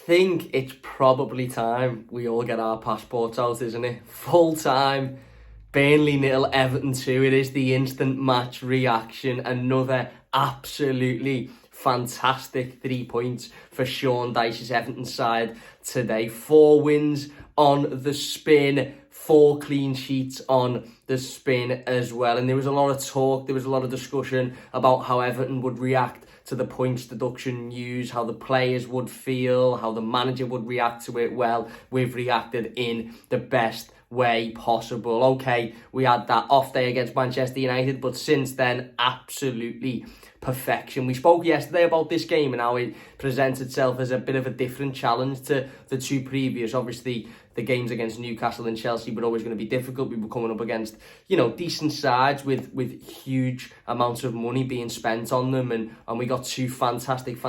think it's probably time we all get our passports out, isn't it? Full time, Burnley 0, Everton 2. It is the instant match reaction. Another absolutely fantastic 3 points for Sean Dyche's Everton side today. 4 wins on the spin, 4 clean sheets on the spin as well. And there was a lot of talk, there was a lot of discussion about how Everton would react to the points deduction news, how the players would feel, how the manager would react to it. Well, we've reacted in the best way possible. Okay, we had that off day against Manchester United, but since then, absolutely perfection. We spoke yesterday about this game and how it presents itself as a bit of a different challenge to the 2 previous. Obviously, the games against Newcastle and Chelsea were always going to be difficult. We were coming up against, decent sides with huge amounts of money being spent on them, and we got 2 fantastic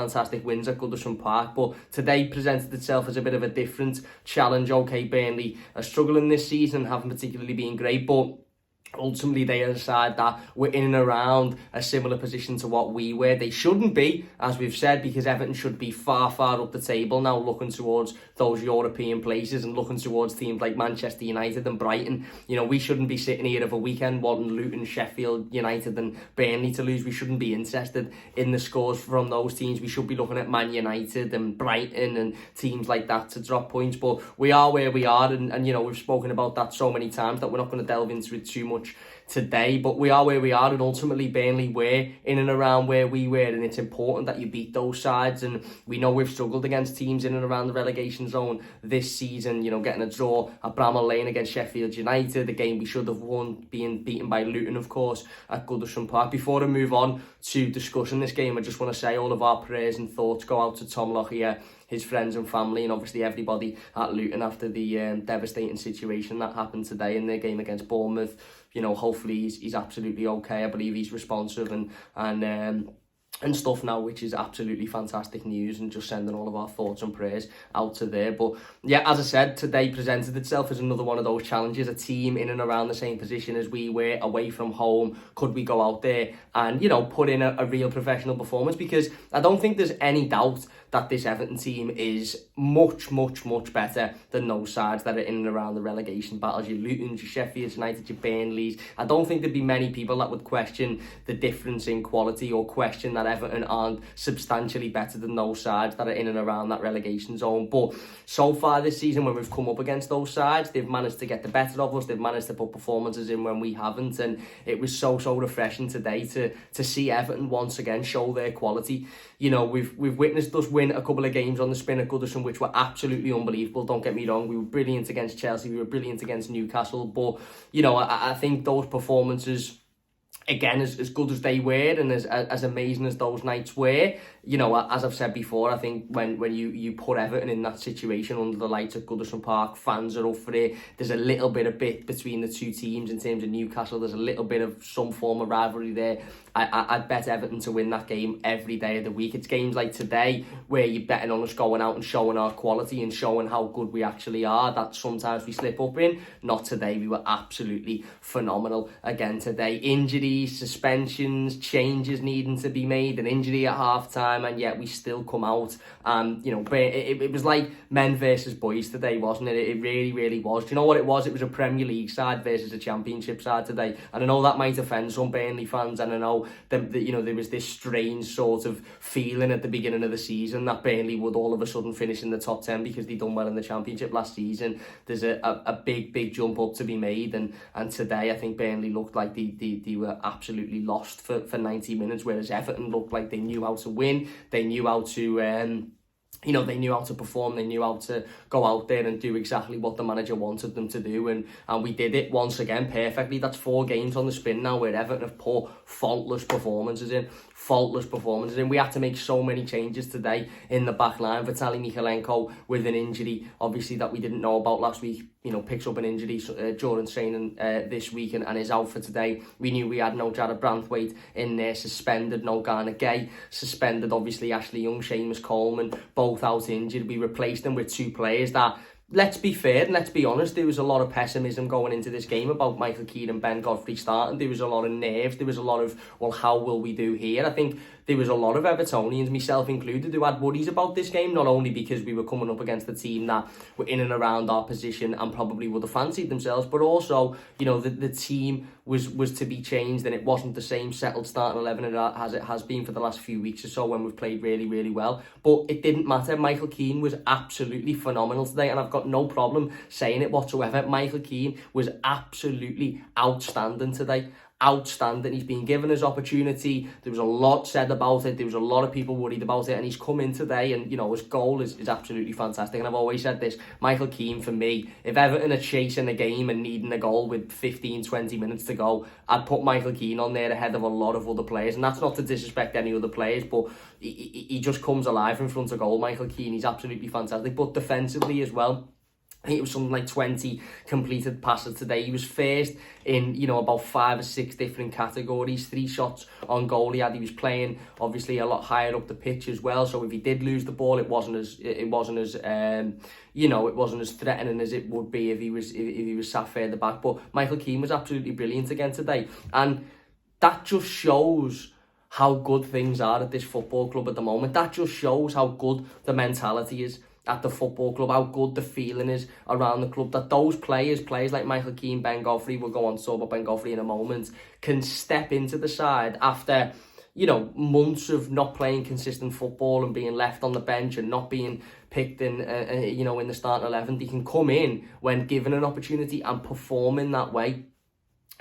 wins at Goodison Park. But today presented itself as a bit of a different challenge. Okay, Burnley are struggling this season, haven't particularly been great, but ultimately they are a side that were in and around a similar position to what we were. They shouldn't be, as we've said, because Everton should be far up the table now, looking towards those European places and looking towards teams like Manchester United and Brighton. We shouldn't be sitting here over a weekend wanting Luton, Sheffield United and Burnley to lose. We shouldn't be interested in the scores from those teams. We should be looking at Man United and Brighton and teams like that to drop points. But we are where we are, and we've spoken about that so many times that we're not going to delve into it too much today, but we are where we are, and ultimately Burnley were in and around where we were, and it's important that you beat those sides. And we know we've struggled against teams in and around the relegation zone this season, getting a draw at Bramall Lane against Sheffield United, a game we should have won, being beaten by Luton, of course, at Goodison Park. Before I move on to discussing this game, I just want to say all of our prayers and thoughts go out to Tom Lockyer, his friends and family, and obviously everybody at Luton after the devastating situation that happened today in their game against Bournemouth. Hopefully he's absolutely okay. I believe he's responsive and stuff now, which is absolutely fantastic news, and just sending all of our thoughts and prayers out to there. But yeah, as I said, today presented itself as another one of those challenges. A team in and around the same position as we were, away from home. Could we go out there and put in a real professional performance? Because I don't think there's any doubt that this Everton team is much better than those sides that are in and around the relegation battles. Your Lutons, your Sheffield United, your Burnleys. I don't think there'd be many people that would question the difference in quality or question that Everton aren't substantially better than those sides that are in and around that relegation zone. But so far this season, when we've come up against those sides, they've managed to get the better of us. They've managed to put performances in when we haven't, and it was so refreshing today to see Everton once again show their quality. We've witnessed us win a couple of games on the spin at Goodison, which were absolutely unbelievable. Don't get me wrong, we were brilliant against Chelsea, we were brilliant against Newcastle, but I think those performances, again, as good as they were and as amazing as those nights were, as I've said before, I think when you put Everton in that situation under the lights at Goodison Park, fans are up for it. There's a little bit of bit between the 2 teams in terms of Newcastle. There's a little bit of some form of rivalry there. I'd bet Everton to win that game every day of the week. It's games like today where you're betting on us going out and showing our quality and showing how good we actually are, that sometimes we slip up in. Not today. We were absolutely phenomenal again today. Injuries, suspensions, changes needing to be made, an injury at half-time, and yet we still come out. It was like men versus boys today, wasn't it? It really was. Do you know what it was? It was a Premier League side versus a Championship side today. And I know that might offend some Burnley fans, and I know that there was this strange sort of feeling at the beginning of the season that Burnley would all of a sudden finish in the top 10 because they'd done well in the Championship last season. There's a big jump up to be made, and today I think Burnley looked like they were absolutely lost for 90 minutes, whereas Everton looked like they knew how to win. They knew how to they knew how to perform. They knew how to go out there and do exactly what the manager wanted them to do, and we did it once again perfectly. That's 4 games on the spin now where Everton have put faultless performances in. We had to make so many changes today in the back line. Vitaly Michalenko with an injury, obviously, that we didn't know about last week, picks up an injury during training this week and is out for today. We knew we had no Jared Branthwaite in there, suspended, no Garner Gay, suspended, obviously, Ashley Young, Seamus Coleman, both out injured. We replaced them with 2 players that let's be fair and let's be honest, there was a lot of pessimism going into this game about Michael Keane and Ben Godfrey starting. There was a lot of nerves. There was a lot of, well, how will we do here? I think there was a lot of Evertonians, myself included, who had worries about this game, not only because we were coming up against a team that were in and around our position and probably would have fancied themselves, but also, you know, the team was to be changed, and it wasn't the same settled starting 11 as it has been for the last few weeks or so when we've played really, really well. But it didn't matter. Michael Keane was absolutely phenomenal today, and I've got no problem saying it whatsoever. Michael Keane was absolutely outstanding today. Outstanding. He's been given his opportunity. There was a lot said about it. There was a lot of people worried about it, and he's come in today, and you know, his goal is absolutely fantastic. And I've always said this, Michael Keane, for me, if Everton are chasing a game and needing a goal with 15-20 minutes to go, I'd put Michael Keane on there ahead of a lot of other players. And that's not to disrespect any other players, but he just comes alive in front of goal. Michael Keane, he's absolutely fantastic. But defensively as well, I think it was something like 20 completed passes today. He was first in, you know, about 5 or 6 different categories. 3 shots on goal he had. He was playing obviously a lot higher up the pitch as well. So if he did lose the ball, it wasn't as you know, it wasn't as threatening as it would be if he was sat further back. But Michael Keane was absolutely brilliant again today, and that just shows how good things are at this football club at the moment. That just shows how good the mentality is at the football club, how good the feeling is around the club, that those players like Michael Keane, Ben Godfrey, we'll go on to talk about Ben Godfrey in a moment, can step into the side after, you know, months of not playing consistent football and being left on the bench and not being picked in, you know, in the starting 11. They can come in when given an opportunity and perform in that way.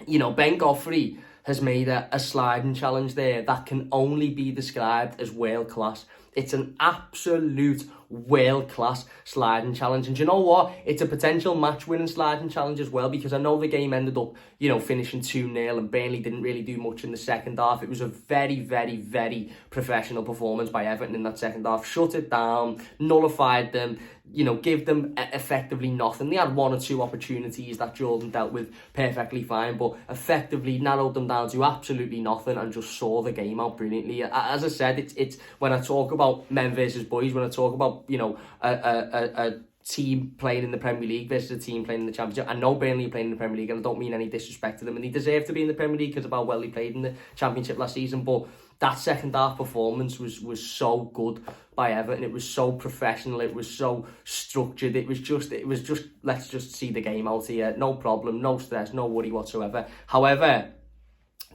You know, Ben Godfrey has made a sliding challenge there that can only be described as world class. It's an absolute world-class sliding challenge. And do you know what? It's a potential match-winning sliding challenge as well, because I know the game ended up, you know, finishing 2-0 and Burnley didn't really do much in the second half. It was a very, very, very professional performance by Everton in that second half. Shut it down, nullified them, you know, give them effectively nothing. They had 1 or 2 opportunities that Jordan dealt with perfectly fine, but effectively narrowed them down to absolutely nothing and just saw the game out brilliantly. As I said, it's when I talk about men versus boys, when I talk about, you know, a team playing in the Premier League versus a team playing in the Championship. I know Burnley are playing in the Premier League, and I don't mean any disrespect to them, and they deserve to be in the Premier League because of how well they played in the Championship last season, but that second half performance was so good by Everton. It was so professional. It was so structured. It was just let's just see the game out here. No problem, no stress, no worry whatsoever. However,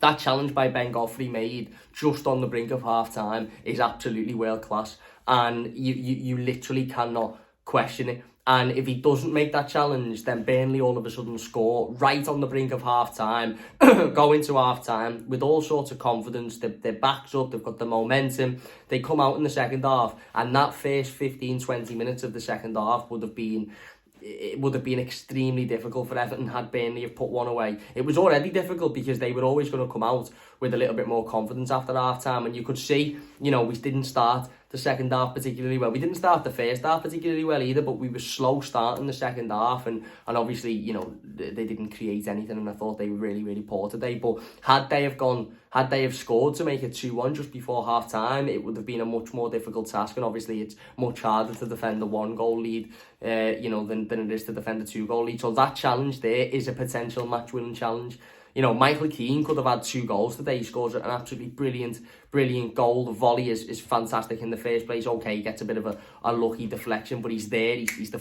that challenge by Ben Godfrey made just on the brink of half time is absolutely world class, and you literally cannot question it. And if he doesn't make that challenge, then Burnley all of a sudden score right on the brink of half-time, go into half-time with all sorts of confidence. Their backs up, they've got the momentum. They come out in the second half, and that first 15-20 minutes of the second half would have been extremely difficult for Everton had Burnley have put one away. It was already difficult because they were always going to come out with a little bit more confidence after half-time, and you could see, you know, we didn't start the second half particularly well. We didn't start the first half particularly well either, but we were slow starting the second half, and obviously, you know, they didn't create anything, and I thought they were really, really poor today. But had they have scored to make it 2-1 just before half time, it would have been a much more difficult task, and obviously it's much harder to defend a 1-goal lead, you know, than it is to defend a 2-goal lead. So that challenge there is a potential match-winning challenge. You know, Michael Keane could have had 2 goals today. He scores an absolutely brilliant goal. The volley is fantastic in the first place. Okay, he gets a bit of a lucky deflection, but he's there. He's the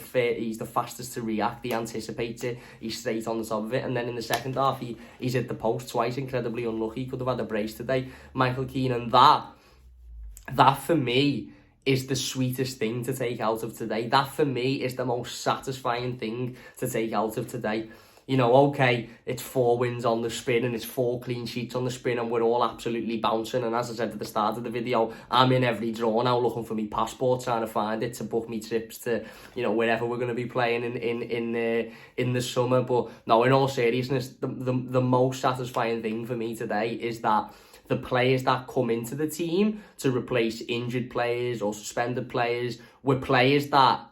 fastest to react. He anticipates it. He's straight on the top of it. And then in the second half, he's hit the post twice. Incredibly unlucky. He could have had a brace today, Michael Keane. And that for me is the sweetest thing to take out of today. That for me is the most satisfying thing to take out of today. You know, okay, it's 4 wins on the spin and it's 4 clean sheets on the spin, and we're all absolutely bouncing. And as I said at the start of the video, I'm in every draw now looking for me passport, trying to find it to book me trips to, you know, wherever we're going to be playing in the summer. But no, in all seriousness, the most satisfying thing for me today is that the players that come into the team to replace injured players or suspended players were players that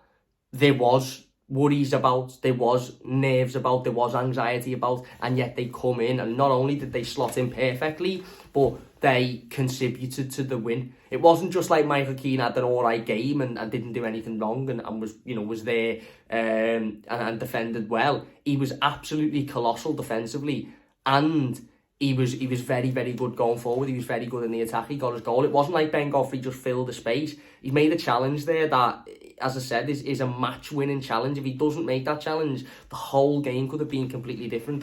there was worries about, there was nerves about, there was anxiety about, and yet they come in, and not only did they slot in perfectly, but they contributed to the win. It wasn't just like Michael Keane had an alright game and didn't do anything wrong and was, you know, was there and defended well. He was absolutely colossal defensively, and he was very, very good going forward. He was very good in the attack. He got his goal. It wasn't like Ben Godfrey just filled the space. He made a challenge there that, as I said, is a match-winning challenge. If he doesn't make that challenge, the whole game could have been completely different.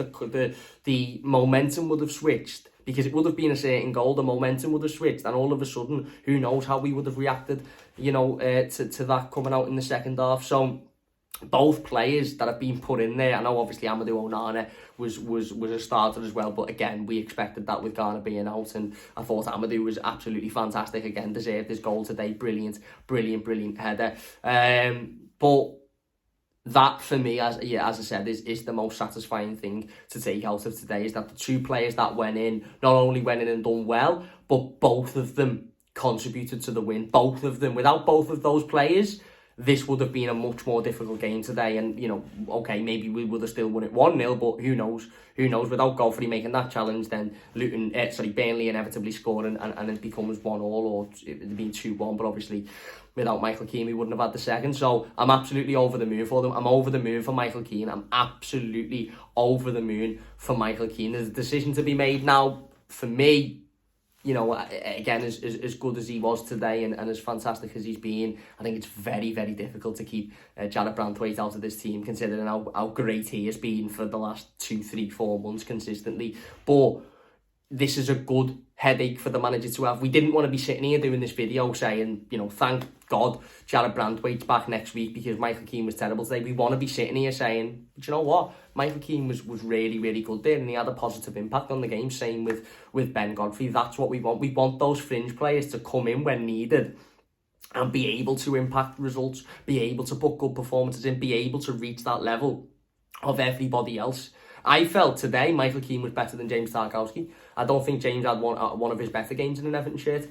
The momentum would have switched, because it would have been a certain goal. The momentum would have switched, and all of a sudden, who knows how we would have reacted, you know, to that coming out in the second half. So both players that have been put in there, I know obviously Amadou Onana was a starter as well, but again, we expected that with Garner being out, and I thought Amadou was absolutely fantastic again, deserved his goal today. Brilliant header. But that for me, as I said, is the most satisfying thing to take out of today, is that the two players that went in not only went in and done well, but both of them contributed to the win. Both of them. Without both of those players, this would have been a much more difficult game today. And, you know, okay, maybe we would have still won it 1-0, but who knows? Who knows? Without Godfrey making that challenge, then Burnley inevitably scored and it becomes 1-1, or it would have been 2-1, but obviously without Michael Keane, we wouldn't have had the second. So I'm absolutely over the moon for them. I'm over the moon for Michael Keane. I'm absolutely over the moon for Michael Keane. There's a decision to be made now. For me, you know, again, as good as he was today and as fantastic as he's been, I think it's very, very difficult to keep Jared Branthwaite out of this team, considering how great he has been for the last 2, 3, 4 months consistently. But this is a good headache for the manager to have. We didn't want to be sitting here doing this video saying, you know, thank God Jared Branthwaite's back next week because Michael Keane was terrible today. We want to be sitting here saying, but you know what? Michael Keane was really, really good there, and he had a positive impact on the game. Same with Ben Godfrey. That's what we want. We want those fringe players to come in when needed and be able to impact results, be able to put good performances in, be able to reach that level of everybody else. I felt today Michael Keane was better than James Tarkowski. I don't think James had one of his better games in an Everton shirt.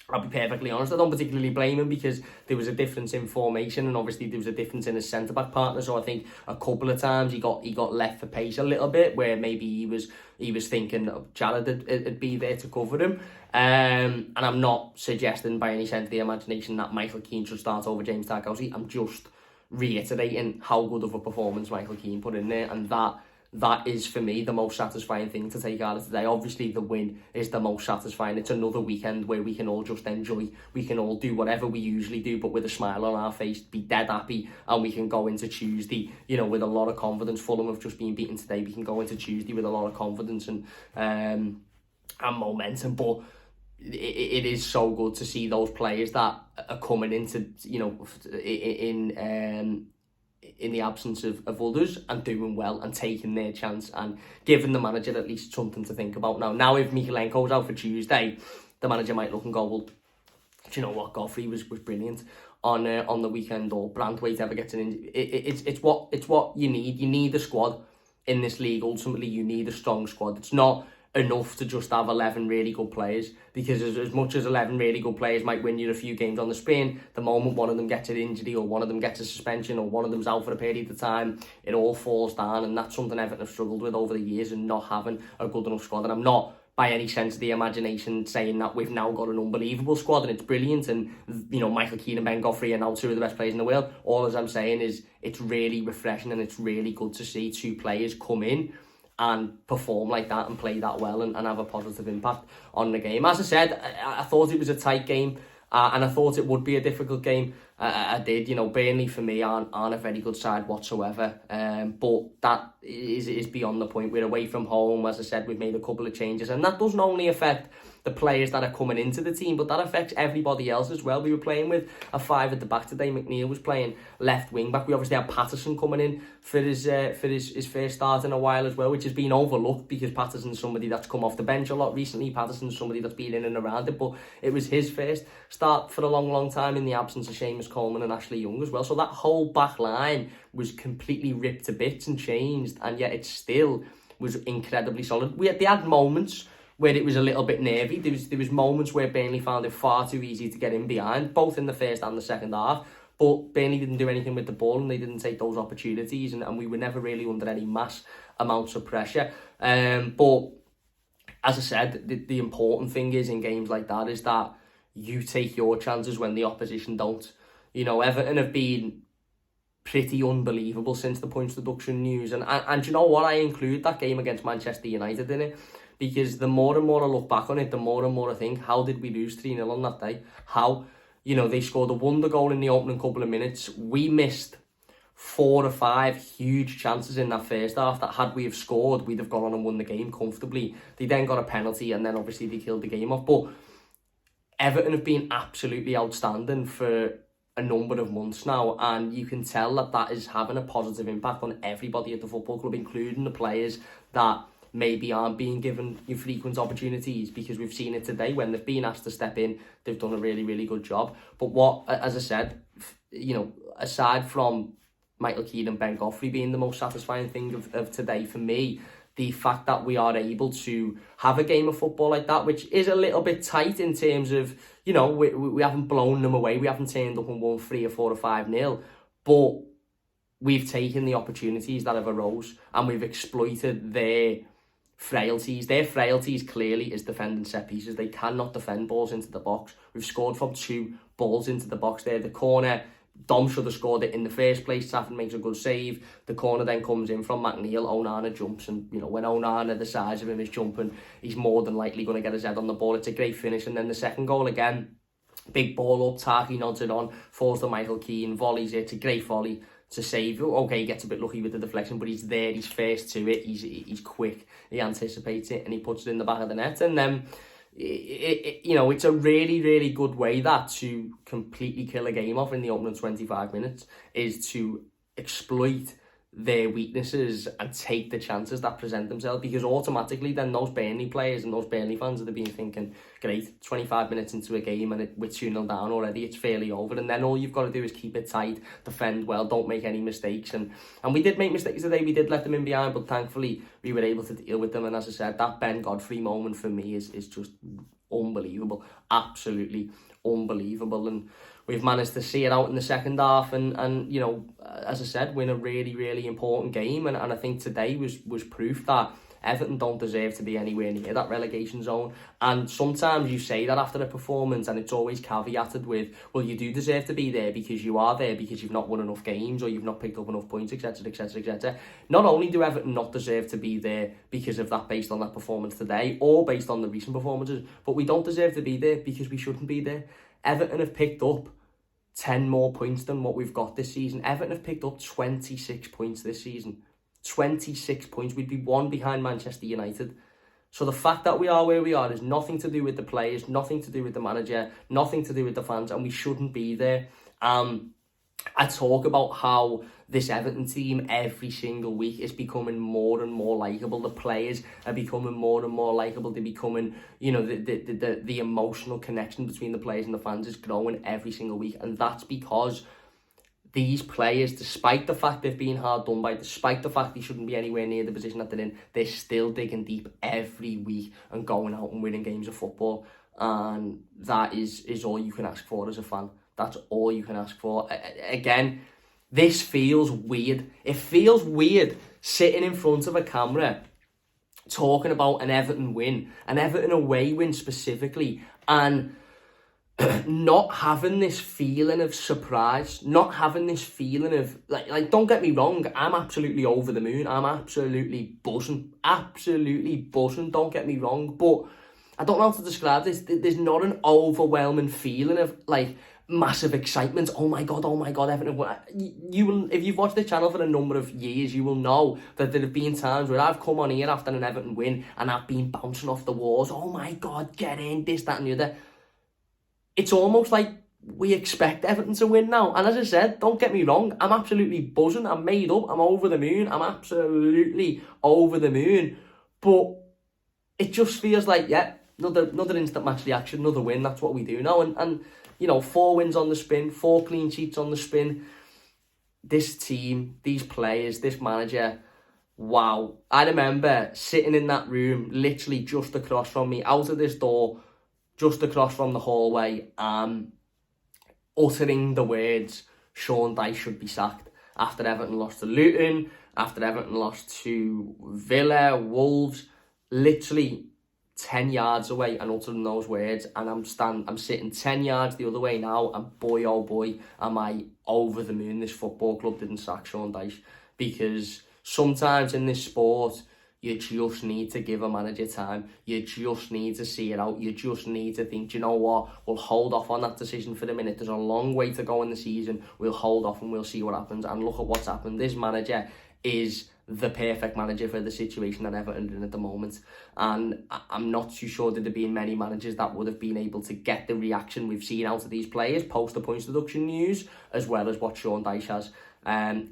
I'll be perfectly honest. I don't particularly blame him because there was a difference in formation, and obviously there was a difference in his centre-back partner. So I think a couple of times he got left for pace a little bit, where maybe he was thinking Jared would be there to cover him. And I'm not suggesting by any sense of the imagination that Michael Keane should start over James Tarkowski. I'm just reiterating how good of a performance Michael Keane put in there, and that is, for me, the most satisfying thing to take out of today. Obviously, the win is the most satisfying. It's another weekend where we can all just enjoy. We can all do whatever we usually do, but with a smile on our face, be dead happy, and we can go into Tuesday, you know, with a lot of confidence. Fulham have just been beaten today. We can go into Tuesday with a lot of confidence and momentum. But it is so good to see those players that are coming into, you know, in the absence of others and doing well and taking their chance and giving the manager at least something to think about. Now if Mikalenko's out for Tuesday, the manager might look and go, well, do you know what, Godfrey was brilliant on the weekend, or Branthwaite ever gets an injury. It's what you need. You need a squad in this league. Ultimately, you need a strong squad. It's not enough to just have 11 really good players, because as much as 11 really good players might win you a few games on the spin, the moment one of them gets an injury or one of them gets a suspension or one of them's out for a period of time, it all falls down. And that's something Everton have struggled with over the years, and not having a good enough squad. And I'm not by any sense of the imagination saying that we've now got an unbelievable squad and it's brilliant and, you know, Michael Keane and Ben Godfrey are now two of the best players in the world. All as I'm saying is it's really refreshing and it's really good to see two players come in and perform like that and play that well and have a positive impact on the game. As I said, I thought it was a tight game and I thought it would be a difficult game. I did, you know, Burnley for me aren't a very good side whatsoever, but that is beyond the point. We're away from home. As I said, we've made a couple of changes, and that doesn't only affect the players that are coming into the team, but that affects everybody else as well. We were playing with a 5 at the back today. McNeil was playing left wing back. We obviously had Patterson coming in for his first start in a while as well, which has been overlooked because Patterson's somebody that's come off the bench a lot recently. Patterson's somebody that's been in and around it, but it was his first start for a long time in the absence of Seamus Coleman and Ashley Young as well. So that whole back line was completely ripped to bits and changed, and yet it still was incredibly solid. They had moments where it was a little bit nervy. There was moments where Burnley found it far too easy to get in behind, both in the first and the second half. But Burnley didn't do anything with the ball and they didn't take those opportunities, and we were never really under any mass amounts of pressure. But as I said, the important thing is in games like that is that you take your chances when the opposition don't. You know, Everton have been pretty unbelievable since the points deduction news. And you know what? I include that game against Manchester United in it. Because the more and more I look back on it, the more and more I think, how did we lose 3-0 on that day? How? You know, they scored a wonder goal in the opening couple of minutes. We missed 4 or 5 huge chances in that first half that had we have scored, we'd have gone on and won the game comfortably. They then got a penalty and then obviously they killed the game off. But Everton have been absolutely outstanding for a number of months now, and you can tell that that is having a positive impact on everybody at the football club, including the players that maybe aren't being given frequent opportunities, because we've seen it today when they've been asked to step in, they've done a really, really good job. But what, as I said, you know, aside from Michael Keane and Ben Godfrey being the most satisfying thing of today for me, the fact that we are able to have a game of football like that, which is a little bit tight in terms of, you know, we haven't blown them away, we haven't turned up and won 3 or 4 or 5-0, but we've taken the opportunities that have arose and we've exploited their frailties. Their frailties clearly is defending set pieces. They cannot defend balls into the box. We've scored from 2 balls into the box there. The corner, Dom should have scored it in the first place. Saffron makes a good save. The corner then comes in from McNeil. Onana jumps, and you know, when Onana, the size of him, is jumping, he's more than likely going to get his head on the ball. It's a great finish. And then the second goal again, big ball up, Taki nods it on, falls to Michael Keane, volleys it. It's a great volley to save. Okay, he gets a bit lucky with the deflection, but he's there, he's first to it, he's quick, he anticipates it, and he puts it in the back of the net. And then you know, it's a really, really good way that to completely kill a game off in the opening 25 minutes is to exploit their weaknesses and take the chances that present themselves, because automatically then those Burnley players and those Burnley fans would have been thinking, great, 25 minutes into a game and we're 2-0 down already, it's fairly over, and then all you've got to do is keep it tight, defend well, don't make any mistakes. And we did make mistakes today, we did let them in behind, but thankfully we were able to deal with them. And as I said, that Ben Godfrey moment for me is just unbelievable, absolutely unbelievable. And we've managed to see it out in the second half and you know, as I said, win a really, really important game. And I think today was proof that Everton don't deserve to be anywhere near that relegation zone. And sometimes you say that after a performance, and it's always caveated with, well, you do deserve to be there because you are there, because you've not won enough games or you've not picked up enough points, etc, etc, etc. Not only do Everton not deserve to be there because of that, based on that performance today or based on the recent performances, but we don't deserve to be there because we shouldn't be there. Everton have picked up 10 more points than what we've got this season. Everton have picked up 26 points this season. 26 points. We'd be 1 behind Manchester United. So the fact that we are where we are is nothing to do with the players, nothing to do with the manager, nothing to do with the fans, and we shouldn't be there. I talk about how this Everton team every single week is becoming more and more likeable. The players are becoming more and more likeable. They're becoming, you know, the emotional connection between the players and the fans is growing every single week, and that's because these players, despite the fact they've been hard done by, despite the fact they shouldn't be anywhere near the position that they're in, they're still digging deep every week and going out and winning games of football. And that is all you can ask for as a fan. That's all you can ask for. Again, this feels weird. It feels weird sitting in front of a camera talking about an Everton win, an Everton away win specifically, and not having this feeling of surprise, not having this feeling of, like don't get me wrong, I'm absolutely over the moon, I'm absolutely buzzing, don't get me wrong, but I don't know how to describe this. There's not an overwhelming feeling of like massive excitement. Oh my god, Everton. You will, if you've watched the channel for a number of years, you will know that there have been times where I've come on here after an Everton win and I've been bouncing off the walls. Oh my god, get in, this, that and the other. It's almost like we expect Everton to win now. And as I said, don't get me wrong, I'm absolutely buzzing, I'm made up, I'm over the moon, I'm absolutely over the moon. But it just feels like, yeah, another instant match reaction, another win, that's what we do now. And you know, 4 wins on the spin, 4 clean sheets on the spin. This team, these players, this manager, wow. I remember sitting in that room, literally just across from me, out of this door, just across from the hallway, uttering the words, Sean Dyche should be sacked, after Everton lost to Luton, after Everton lost to Villa, Wolves. Literally 10 yards away and uttering those words, and I'm sitting 10 yards the other way now, and boy oh boy am I over the moon this football club didn't sack Sean Dyche. Because sometimes in this sport you just need to give a manager time. You just need to see it out. You just need to think, do you know what, we'll hold off on that decision for the minute. There's a long way to go in the season. We'll hold off and we'll see what happens. And look at what's happened. This manager is the perfect manager for the situation that Everton are in at the moment. And I'm not too sure that there have been many managers that would have been able to get the reaction we've seen out of these players post the points deduction news, as well as what Sean Dyche has.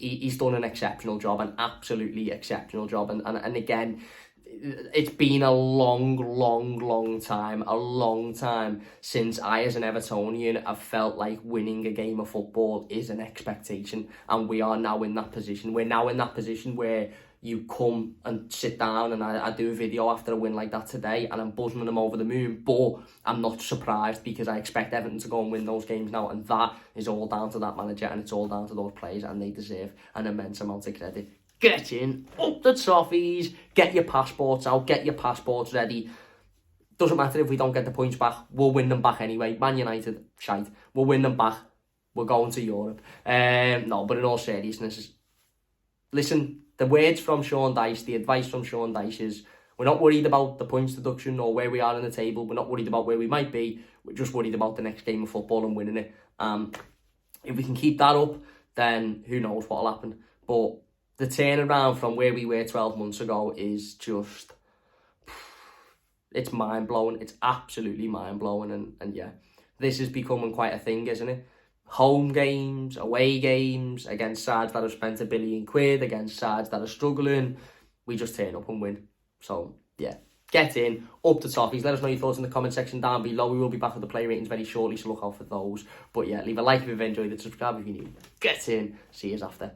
He's done an exceptional job, an absolutely exceptional job. And again, it's been a long time since I, as an Evertonian, have felt like winning a game of football is an expectation. And we are now in that position. We're now in that position where you come and sit down, and I do a video after a win like that today, and I'm buzzing them over the moon, but I'm not surprised because I expect Everton to go and win those games now, and that is all down to that manager, and it's all down to those players, and they deserve an immense amount of credit. Get in, up the toffees, get your passports out, get your passports ready. Doesn't matter if we don't get the points back, we'll win them back anyway. Man United, shite, we'll win them back, we're going to Europe. No, but in all seriousness, listen, the words from Sean Dyche, the advice from Sean Dyche is, we're not worried about the points deduction or where we are in the table. We're not worried about where we might be. We're just worried about the next game of football and winning it. If we can keep that up, then who knows what will happen. But the turnaround from where we were 12 months ago is just, it's mind-blowing. It's absolutely mind-blowing. And yeah, this is becoming quite a thing, isn't it? Home games, away games, against sides that have spent £1 billion, against sides that are struggling, we just turn up and win. So yeah, get in, up the toffees. Let us know your thoughts in the comment section down below. We will be back with the player ratings very shortly, so look out for those. But yeah, leave a like if you've enjoyed it, subscribe if you're new. Get in, see you after.